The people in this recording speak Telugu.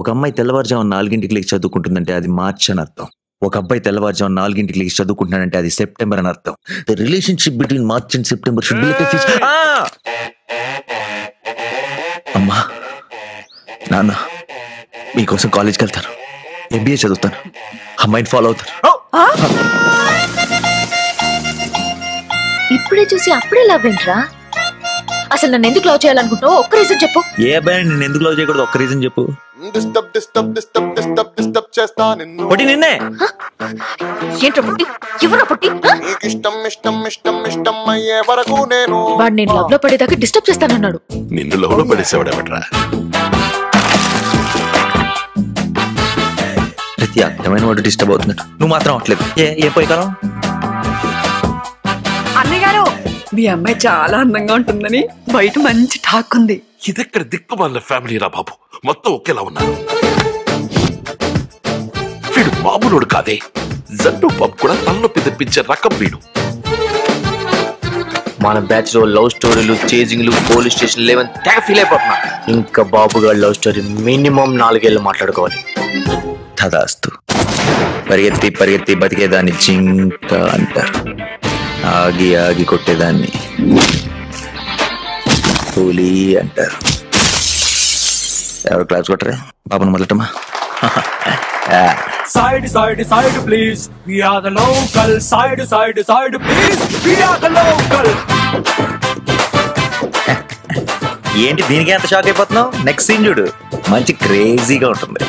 ఒక అమ్మాయి తెల్లవారుజామున 4ంటికి లేచి చదువుకుంటుందంటే అది మార్చ్ అని అర్థం. ఒక అబ్బాయి తెల్లవారుజామున 4ంటికి లేచి చదువుకుంటున్నాడంటే అది సెప్టెంబర్ అని అర్థం. The relationship between March and September should be like a fish. అమ్మా నాన్న మీకోసం కాలేజ్కి వెళ్తాను, MBA చదువుతాను, అమ్మాయిని ఫాలో అవుతాను. ఇప్పుడే చూసి అప్పుడే లవ్ ఏంట్రా? అసలు నన్ను ఎందుకు లవ్ చేయాలనుకుంటావు? ఒక్క రీజన్ చెప్పు. ఏ అబ్బాయి నేను ఎందుకు లవ్ చేయకూడదు? ఒక్క రీజన్ చెప్పు. పొట్టి నిన్నే. ఏంట్రా పుట్టి? ఎవరా పుట్టి? వాడు నేను లవ్ లో పడేదాకా డిస్టర్బ్ చేస్తానన్నాడు. నిన్ను లవ్ లో పడేసేవాడేమట్రా? ప్రతి అర్థమైన వాడు డిస్టర్బ్ అవుతున్నాడు, నువ్వు మాత్రం అవట్లేదు. ఏ పోయి కాలం. అన్నయ్య గారు, మీ అమ్మాయి చాలా అందంగా ఉంటుందని బయట మంచి టాక్ ఉంది. ఇదెక్కడ దిక్కుమాలిన ఫ్యామిలీ రా బాబు, మొత్తం ఒకేలా ఉన్నారు. వీడు మామూలుడు కాదే, జండు బాబు కూడా తలనొప్పి తెప్పించే రకం వీడు. మన బ్యాచ్ లో లవ్ స్టోరీలు, చేజింగ్లు, పోలీస్ స్టేషన్ లేవని తెగ ఫీల్ అయిపోతున్నా. ఇంకా బాబు గారి లవ్ స్టోరీ మినిమం 4 ఏళ్ళు మాట్లాడుకోవాలి. తదాస్తు. పరిగెత్తి పరిగెత్తి బతికేదాన్ని జింక అంటారు, ఆగి ఆగి కొట్టేదాన్ని కూలీ అంటారు. ఎవరు క్లాస్ కొట్టరే? బాబును మొదలటమా? Side, side, side, please. We are the local. Side, side, side, please. We are the local. ఏంటి దీనికి ఎంత షాక్ అయిపోతున్నావు? నెక్స్ట్ సీన్ చూడు, మంచి క్రేజీగా ఉంటుంది.